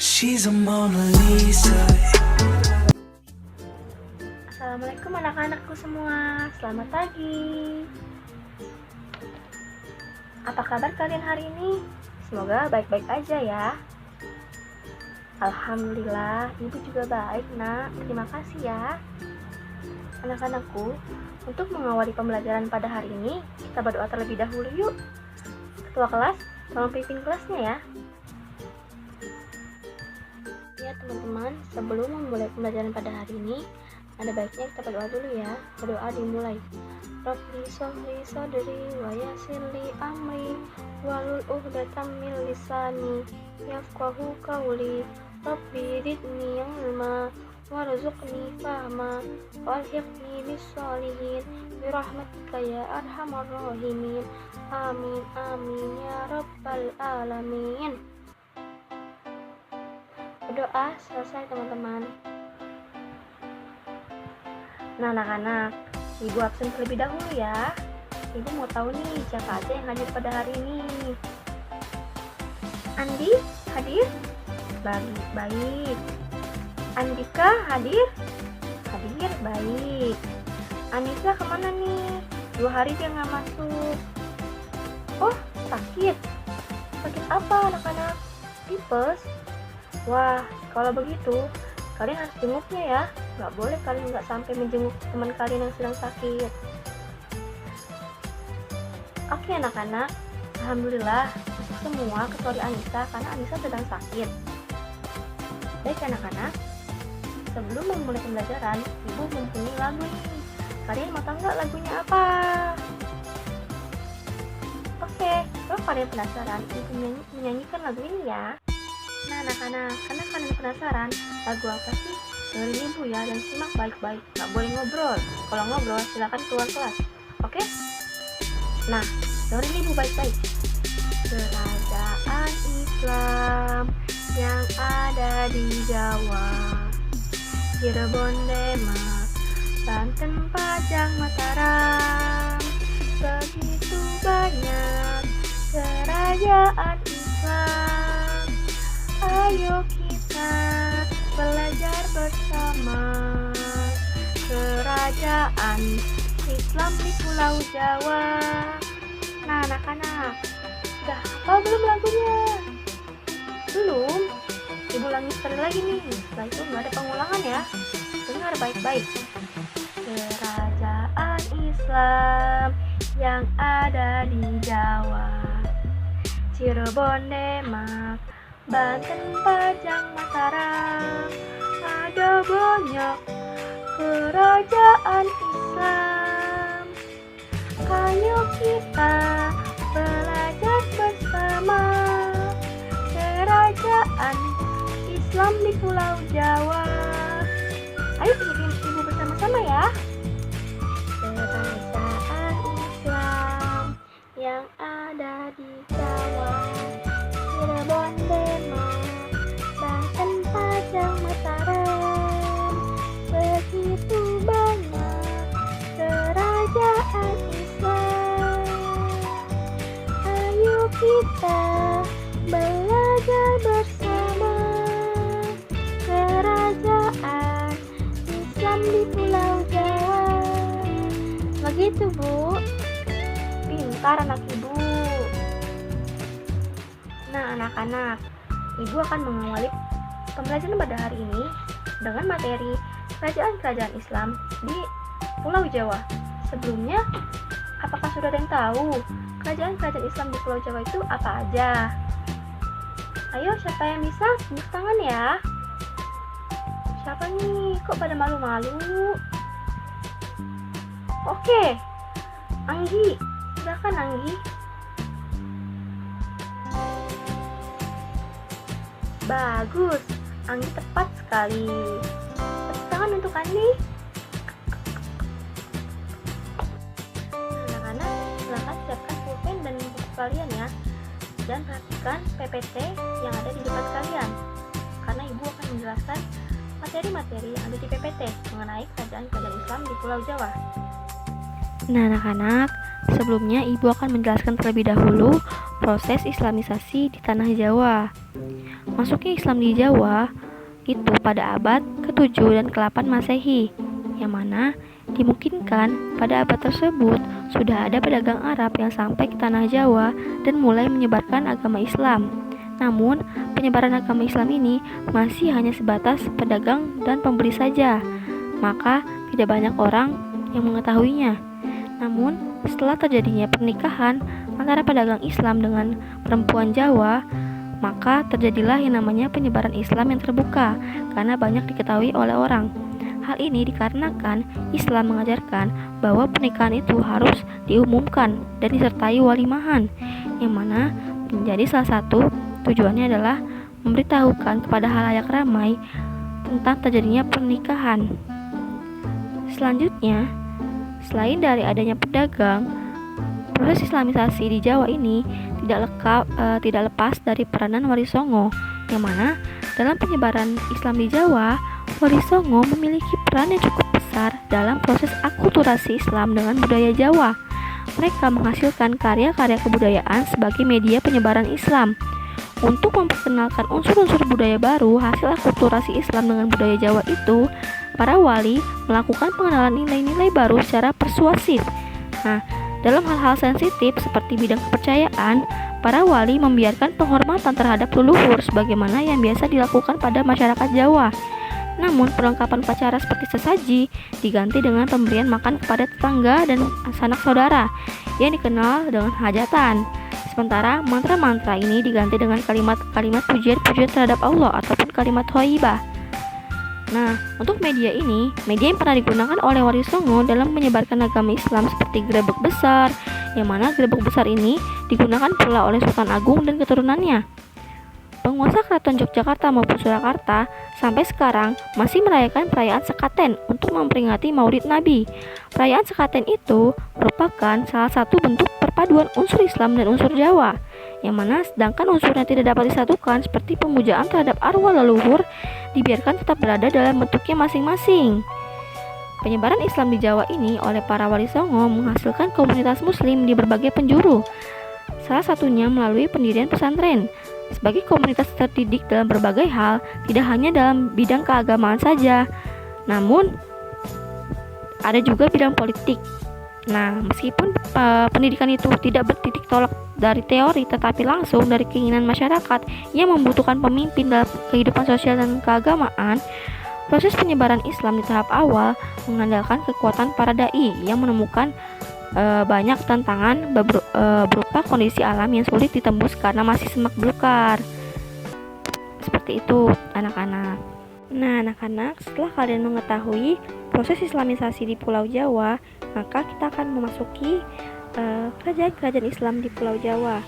She's a Mona Lisa. Assalamualaikum anak-anakku semua, selamat pagi. Apa kabar kalian hari ini? Semoga baik-baik aja ya. Alhamdulillah, ibu juga baik nak, terima kasih ya. Anak-anakku, untuk mengawali pembelajaran pada hari ini, kita berdoa terlebih dahulu yuk. Ketua kelas, tolong pimpin kelasnya ya. Ya teman-teman, sebelum memulai pembelajaran pada hari ini, ada baiknya kita berdoa dulu ya. Berdoa dimulai. Rabbi sholli sadri wa yassirli amri wahlul 'uqdatam min lisani yafqahu qawli. Rabbi zidni ilma warzuqni fahma walhiqni bis-sholihin birahmatika ya arhamar rahimin. Amin amin ya rabbal alamin. Berdoa selesai teman-teman. Nah anak-anak, ibu absen terlebih dahulu ya. Ibu mau tahu nih siapa aja yang hadir pada hari ini. Andi hadir? Baik. Andika hadir? Hadir, baik. Anissa kemana nih? 2 hari dia nggak masuk. Oh, sakit. Sakit apa anak-anak? Tipes? Wah, kalau begitu kalian harus jenguknya ya. Nggak boleh kalian nggak sampai menjenguk teman kalian yang sedang sakit. Oke anak-anak, alhamdulillah masuk semua kecuali Anissa karena Anissa sedang sakit. Baik anak-anak, sebelum memulai pembelajaran, ibu mempunyai lagu nih. Kalian mau tahu nggak lagunya apa? Oke, kalau kalian penasaran, ibu menyanyikan lagu ini ya. Nah anak-anak, karena kalian penasaran lagu apa sih? Dengerin ibu ya dan simak baik-baik. Nggak boleh ngobrol. Kalau ngobrol silakan keluar kelas. Oke? Nah, dengerin ibu baik-baik. Kerajaan Islam yang ada di Jawa, Cirebon, Demak, Banten, Pajang, Mataram. Begitu banyak kerajaan Islam. Ayo kita belajar bersama. Kerajaan Islam di Pulau Jawa. Nah anak-anak, sudah hafal belum lagunya? Belum? Ibu ulangi sekali lagi nih. Setelah itu nggak ada pengulangan ya. Dengar baik-baik. Kerajaan Islam yang ada di Jawa, Cirebon, Demak, Banten, Pajang, Mataram. Ada banyak kerajaan Islam. Ayo kita belajar bersama. Kerajaan Islam di Pulau Jawa. Ayo ikutin ibu bersama-sama ya. Kerajaan Islam yang ada di Jawa, Cirebon, Demak, Banten, Pajang, Mataram. Begitu banyak kerajaan Islam. Ayo kita belajar bersama. Kerajaan Islam di Pulau Jawa. Begitu Bu. Pintar anak ibu. Nah anak-anak, ibu akan mengawali pembelajaran pada hari ini dengan materi kerajaan-kerajaan Islam di Pulau Jawa. Sebelumnya, apakah sudah ada yang tahu kerajaan-kerajaan Islam di Pulau Jawa itu apa aja? Ayo siapa yang bisa tunjuk tangan ya. Siapa nih? Kok pada malu-malu? Oke, Anggi, silakan Anggi. Bagus, Anggi tepat sekali. Tepuk tangan untuk Anggi. Anak-anak, silakan siapkan pulpen dan buku kalian ya. Dan perhatikan PPT yang ada di depan kalian. Karena ibu akan menjelaskan materi-materi yang ada di PPT mengenai kerajaan-kerajaan Islam di Pulau Jawa. Nah anak-anak, sebelumnya ibu akan menjelaskan terlebih dahulu proses islamisasi di tanah Jawa. Masuknya Islam di Jawa itu pada abad ke-7 dan ke-8 Masehi, yang mana dimungkinkan pada abad tersebut sudah ada pedagang Arab yang sampai ke tanah Jawa dan mulai menyebarkan agama Islam. Namun, penyebaran agama Islam ini masih hanya sebatas pedagang dan pembeli saja, maka tidak banyak orang yang mengetahuinya. Namun, setelah terjadinya pernikahan antara pedagang Islam dengan perempuan Jawa, maka terjadilah yang namanya penyebaran Islam yang terbuka karena banyak diketahui oleh orang. Hal ini dikarenakan Islam mengajarkan bahwa pernikahan itu harus diumumkan dan disertai walimahan, yang mana menjadi salah satu tujuannya adalah memberitahukan kepada halayak ramai tentang terjadinya pernikahan. Selanjutnya, selain dari adanya pedagang, proses islamisasi di Jawa ini tidak lepas dari peranan Wali Songo, yang mana dalam penyebaran Islam di Jawa, Wali Songo memiliki peran yang cukup besar dalam proses akulturasi Islam dengan budaya Jawa. Mereka menghasilkan karya-karya kebudayaan sebagai media penyebaran Islam. Untuk memperkenalkan unsur-unsur budaya baru hasil akulturasi Islam dengan budaya Jawa itu, para wali melakukan pengenalan nilai-nilai baru secara persuasif. Nah, dalam hal-hal sensitif seperti bidang kepercayaan, para wali membiarkan penghormatan terhadap leluhur sebagaimana yang biasa dilakukan pada masyarakat Jawa. Namun, perlengkapan upacara seperti sesaji diganti dengan pemberian makan kepada tetangga dan sanak saudara yang dikenal dengan hajatan. Sementara mantra-mantra ini diganti dengan kalimat-kalimat pujian-pujian terhadap Allah ataupun kalimat thayyibah. Nah, untuk media ini, media yang pernah digunakan oleh Wali Songo dalam menyebarkan agama Islam seperti grebek besar, yang mana grebek besar ini digunakan pula oleh Sultan Agung dan keturunannya. Penguasa Keraton Yogyakarta maupun Surakarta sampai sekarang masih merayakan perayaan Sekaten untuk memperingati Maulid Nabi. Perayaan Sekaten itu merupakan salah satu bentuk perpaduan unsur Islam dan unsur Jawa, yang mana sedangkan unsur yang tidak dapat disatukan seperti pemujaan terhadap arwah leluhur dibiarkan tetap berada dalam bentuknya masing-masing. Penyebaran Islam di Jawa ini oleh para Wali Songo menghasilkan komunitas muslim di berbagai penjuru. Salah satunya melalui pendirian pesantren sebagai komunitas terdidik dalam berbagai hal, tidak hanya dalam bidang keagamaan saja, namun ada juga bidang politik. Nah, meskipun pendidikan itu tidak bertitik tolak dari teori, tetapi langsung dari keinginan masyarakat yang membutuhkan pemimpin dalam kehidupan sosial dan keagamaan, proses penyebaran Islam di tahap awal mengandalkan kekuatan para dai yang menemukan banyak tantangan berupa kondisi alam yang sulit ditembus karena masih semak belukar. Seperti itu, anak-anak. Nah, anak-anak, setelah kalian mengetahui proses islamisasi di Pulau Jawa, maka kita akan memasuki kerajaan-kerajaan Islam di Pulau Jawa.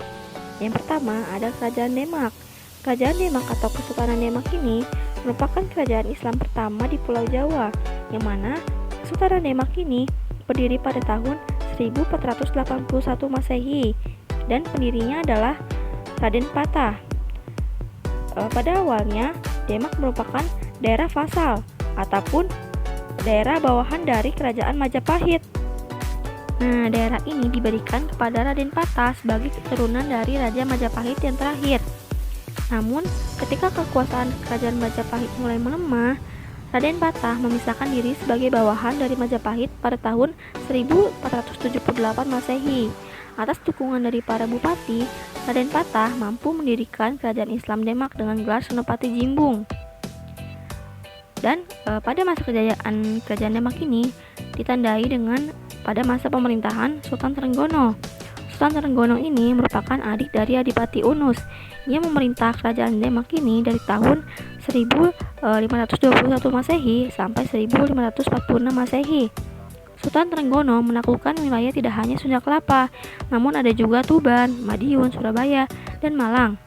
Yang pertama ada Kerajaan Demak. Kerajaan Demak atau Kesultanan Demak ini merupakan kerajaan Islam pertama di Pulau Jawa, yang mana Kesultanan Demak ini berdiri pada tahun 1481 Masehi dan pendirinya adalah Raden Patah. Pada awalnya, Demak merupakan daerah vasal ataupun daerah bawahan dari Kerajaan Majapahit. Nah, daerah ini diberikan kepada Raden Patah sebagai keturunan dari Raja Majapahit yang terakhir. Namun, ketika kekuasaan Kerajaan Majapahit mulai melemah, Raden Patah memisahkan diri sebagai bawahan dari Majapahit pada tahun 1478 Masehi. Atas dukungan dari para bupati, Raden Patah mampu mendirikan kerajaan Islam Demak dengan gelar Senopati Jimbung. Dan pada masa kejayaan kerajaan Demak ini ditandai dengan pada masa pemerintahan Sultan Trenggono. Sultan Trenggono ini merupakan adik dari Adipati Unus yang memerintah kerajaan Demak ini dari tahun 1521 Masehi sampai 1546 Masehi. Sultan Trenggono menaklukkan wilayah tidak hanya Sunda Kelapa, namun ada juga Tuban, Madiun, Surabaya, dan Malang.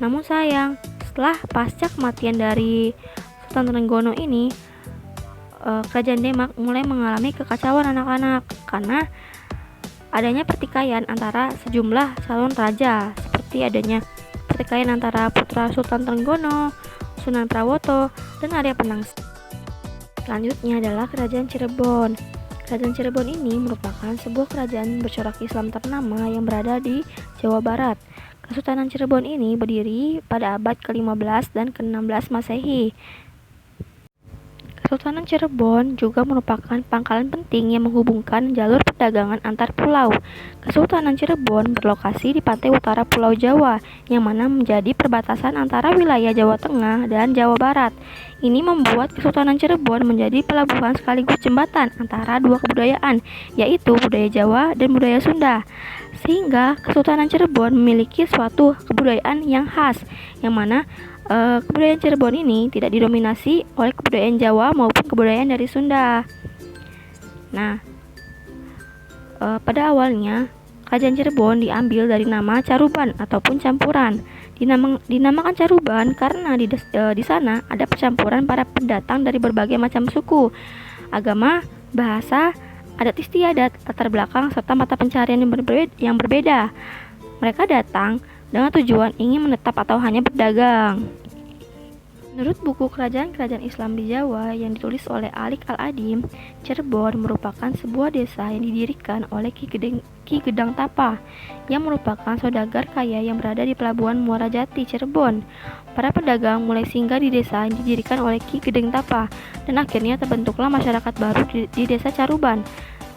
Namun sayang, setelah pasca kematian dari Sultan Trenggono ini, kerajaan Demak mulai mengalami kekacauan anak-anak karena adanya pertikaian antara sejumlah calon raja, seperti adanya pertikaian antara putra Sultan Trenggono, Sunan Prawoto, dan Arya Penangsang. Selanjutnya adalah Kerajaan Cirebon. Kerajaan Cirebon ini merupakan sebuah kerajaan bercorak Islam ternama yang berada di Jawa Barat. Kesultanan Cirebon ini berdiri pada abad ke-15 dan ke-16 Masehi. Kesultanan Cirebon juga merupakan pangkalan penting yang menghubungkan jalur perdagangan antar pulau. Kesultanan Cirebon berlokasi di pantai utara Pulau Jawa, yang mana menjadi perbatasan antara wilayah Jawa Tengah dan Jawa Barat. Ini membuat Kesultanan Cirebon menjadi pelabuhan sekaligus jembatan antara dua kebudayaan, yaitu budaya Jawa dan budaya Sunda. Sehingga Kesultanan Cirebon memiliki suatu kebudayaan yang khas, yang mana kebudayaan Cirebon ini tidak didominasi oleh kebudayaan Jawa maupun kebudayaan dari Sunda. Nah, pada awalnya kerajaan Cirebon diambil dari nama Caruban ataupun campuran. Dinamakan Caruban karena di sana ada percampuran para pendatang dari berbagai macam suku, agama, bahasa, adat istiadat, latar belakang serta mata pencarian yang berbeda. Mereka datang dengan tujuan ingin menetap atau hanya berdagang. Menurut buku Kerajaan-Kerajaan Islam di Jawa yang ditulis oleh Alik Al-Adim, Cirebon merupakan sebuah desa yang didirikan oleh Ki Gedang Tapa, yang merupakan saudagar kaya yang berada di Pelabuhan Muara Jati, Cirebon. Para pedagang mulai singgah di desa yang didirikan oleh Ki Gedang Tapa, dan akhirnya terbentuklah masyarakat baru di desa Caruban.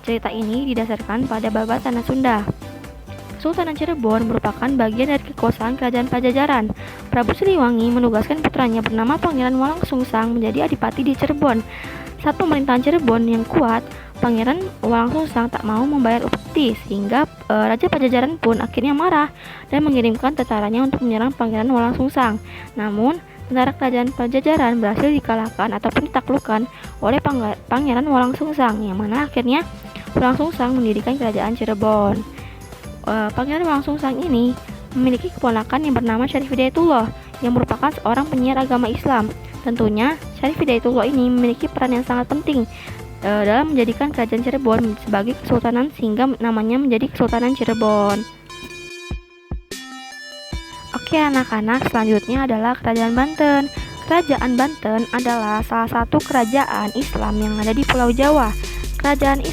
Cerita ini didasarkan pada babat tanah Sunda. Kesultanan Cirebon merupakan bagian dari kekuasaan Kerajaan Pajajaran. Prabu Siliwangi menugaskan putranya bernama Pangeran Walangsungsang menjadi adipati di Cirebon. Saat pemerintahan Cirebon yang kuat, Pangeran Walangsungsang tak mau membayar upeti, sehingga Raja Pajajaran pun akhirnya marah dan mengirimkan tentaranya untuk menyerang Pangeran Walangsungsang. Namun, tentara Kerajaan Pajajaran berhasil dikalahkan ataupun ditaklukkan oleh Pangeran Walangsungsang, yang mana akhirnya Walangsungsang mendirikan Kerajaan Cirebon. Pangeran Walangsungsang ini memiliki keponakan yang bernama Syarif Hidayatullah, yang merupakan seorang penyiar agama Islam. Tentunya Syarif Hidayatullah ini memiliki peran yang sangat penting dalam menjadikan Kerajaan Cirebon sebagai kesultanan, sehingga namanya menjadi Kesultanan Cirebon. Oke anak-anak, selanjutnya adalah Kerajaan Banten. Kerajaan Banten adalah salah satu kerajaan Islam yang ada di Pulau Jawa. Kerajaan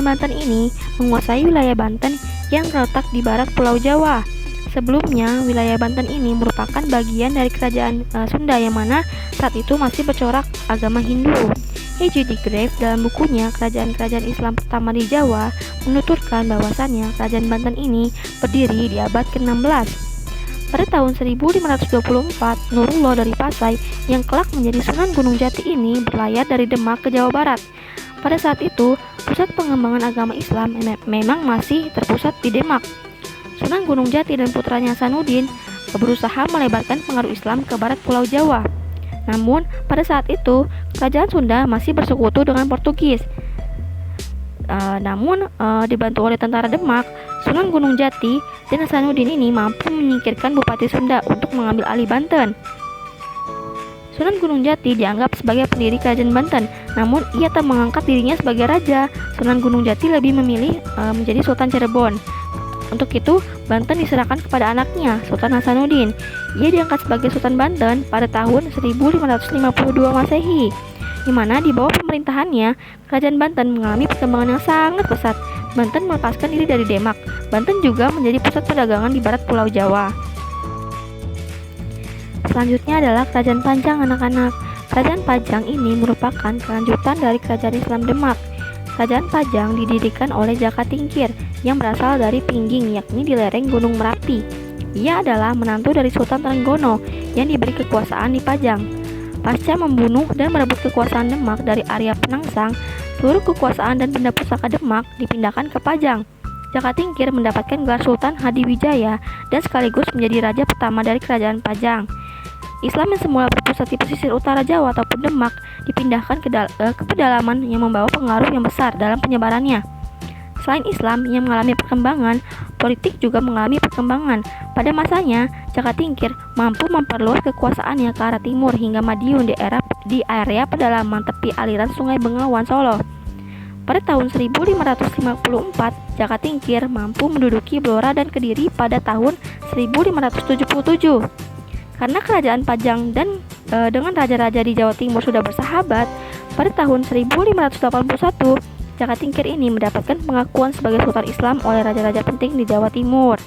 Banten ini menguasai wilayah Banten yang terletak di barat Pulau Jawa. Sebelumnya, wilayah Banten ini merupakan bagian dari Kerajaan Sunda, yang mana saat itu masih bercorak agama Hindu. H.J. de Graaf dalam bukunya Kerajaan-Kerajaan Islam Pertama di Jawa menuturkan bahwasannya Kerajaan Banten ini berdiri di abad ke-16. Pada tahun 1524, Nurullah dari Pasai yang kelak menjadi Sunan Gunung Jati ini berlayar dari Demak ke Jawa Barat. Pada saat itu, pusat pengembangan agama Islam memang masih terpusat di Demak. Sunan Gunung Jati dan putranya Hasanuddin berusaha melebarkan pengaruh Islam ke barat Pulau Jawa. Namun, pada saat itu, kerajaan Sunda masih bersekutu dengan Portugis. Namun, dibantu oleh tentara Demak, Sunan Gunung Jati dan Hasanuddin ini mampu menyingkirkan Bupati Sunda untuk mengambil alih Banten. Sunan Gunung Jati dianggap sebagai pendiri Kerajaan Banten, namun ia tak mengangkat dirinya sebagai raja. Sunan Gunung Jati lebih memilih menjadi Sultan Cirebon. Untuk itu, Banten diserahkan kepada anaknya, Sultan Hasanuddin. Ia diangkat sebagai Sultan Banten pada tahun 1552 Masehi, di mana di bawah pemerintahannya, Kerajaan Banten mengalami perkembangan yang sangat pesat. Banten melepaskan diri dari Demak. Banten juga menjadi pusat perdagangan di barat Pulau Jawa. Selanjutnya adalah Kerajaan Pajang anak-anak. Kerajaan Pajang ini merupakan kelanjutan dari Kerajaan Islam Demak. Kerajaan Pajang didirikan oleh Jaka Tingkir yang berasal dari Pingging, yakni di lereng Gunung Merapi. Ia adalah menantu dari Sultan Trenggono yang diberi kekuasaan di Pajang. Pasca membunuh dan merebut kekuasaan Demak dari Arya Penangsang, seluruh kekuasaan dan benda pusaka Demak dipindahkan ke Pajang. Jaka Tingkir mendapatkan gelar Sultan Hadiwijaya dan sekaligus menjadi raja pertama dari Kerajaan Pajang. Islam yang semula berpusat di pesisir utara Jawa ataupun Demak dipindahkan ke pedalaman yang membawa pengaruh yang besar dalam penyebarannya. Selain Islam yang mengalami perkembangan, politik juga mengalami perkembangan. Pada masanya, Jaka Tingkir mampu memperluas kekuasaannya ke arah timur hingga Madiun di area pedalaman tepi aliran Sungai Bengawan Solo. Pada tahun 1554, Jaka Tingkir mampu menduduki Blora dan Kediri pada tahun 1577. Karena kerajaan Pajang dan dengan raja-raja di Jawa Timur sudah bersahabat, Pada tahun 1581, Jaka Tingkir ini mendapatkan pengakuan sebagai Sultan Islam oleh raja-raja penting di Jawa Timur.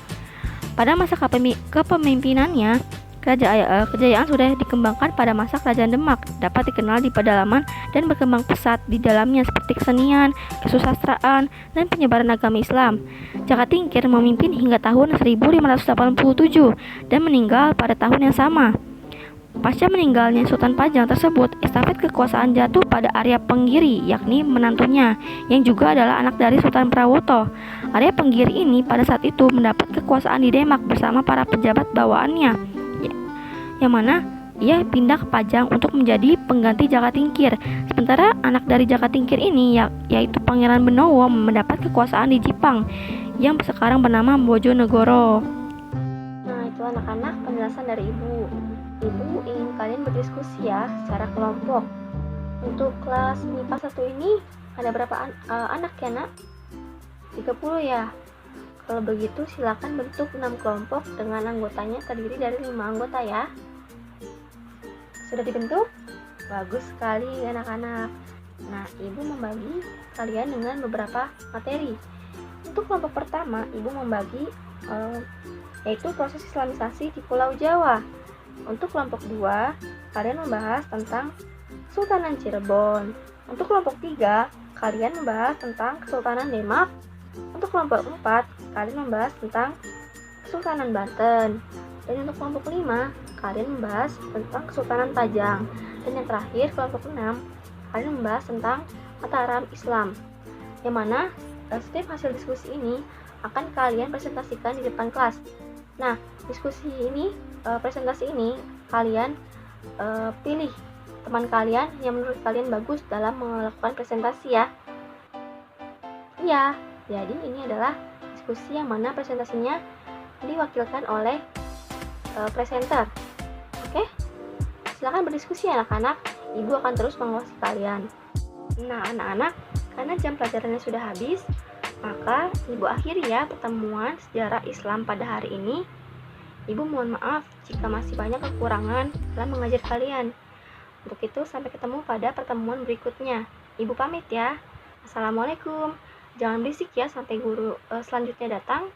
Pada masa kepemimpinannya, kejayaan sudah dikembangkan pada masa Kerajaan Demak, dapat dikenal di pedalaman dan berkembang pesat di dalamnya seperti kesenian, kesusastraan, dan penyebaran agama Islam. Jaka Tingkir memimpin hingga tahun 1587 dan meninggal pada tahun yang sama. Pasca meninggalnya Sultan Pajang tersebut, estafet kekuasaan jatuh pada Arya Penggiri, yakni menantunya, yang juga adalah anak dari Sultan Prawoto. Arya Penggiri ini pada saat itu mendapat kekuasaan di Demak bersama para pejabat bawaannya, yang mana ia pindah ke Pajang untuk menjadi pengganti Jaka Tingkir. Sementara anak dari Jaka Tingkir ini yaitu Pangeran Benowo mendapat kekuasaan di Jipang yang sekarang bernama Bojonegoro. Nah, itu anak-anak penjelasan dari Ibu. Ibu ingin kalian berdiskusi ya secara kelompok. Untuk kelas MIPA 1 ini ada berapa anak ya, Nak? 30 ya. Kalau begitu silakan bentuk 6 kelompok dengan anggotanya terdiri dari 5 anggota ya. Sudah dibentuk? Bagus sekali anak-anak. Nah, Ibu membagi kalian dengan beberapa materi. Untuk kelompok pertama, Ibu membagi yaitu proses Islamisasi di Pulau Jawa. Untuk kelompok 2, kalian membahas tentang Kesultanan Cirebon. Untuk kelompok 3, kalian membahas tentang Kesultanan Demak. Untuk kelompok 4, kalian membahas tentang Kesultanan Banten. Dan untuk kelompok 5, kalian membahas tentang Kesultanan Pajang. Dan yang terakhir, kelompok 6, kalian membahas tentang Mataram Islam. Yang mana setiap hasil diskusi ini akan kalian presentasikan di depan kelas. Nah, presentasi ini kalian pilih teman kalian yang menurut kalian bagus dalam melakukan presentasi ya. Iya, jadi ini adalah diskusi yang mana presentasinya diwakilkan oleh presenter. Oke? Silakan berdiskusi anak-anak. Ibu akan terus mengawasi kalian. Nah, anak-anak, karena jam pelajarannya sudah habis, maka Ibu akhiri ya pertemuan sejarah Islam pada hari ini. Ibu mohon maaf jika masih banyak kekurangan dalam mengajar kalian. Untuk itu, sampai ketemu pada pertemuan berikutnya. Ibu pamit ya. Assalamualaikum. Jangan berisik ya sampai guru selanjutnya datang.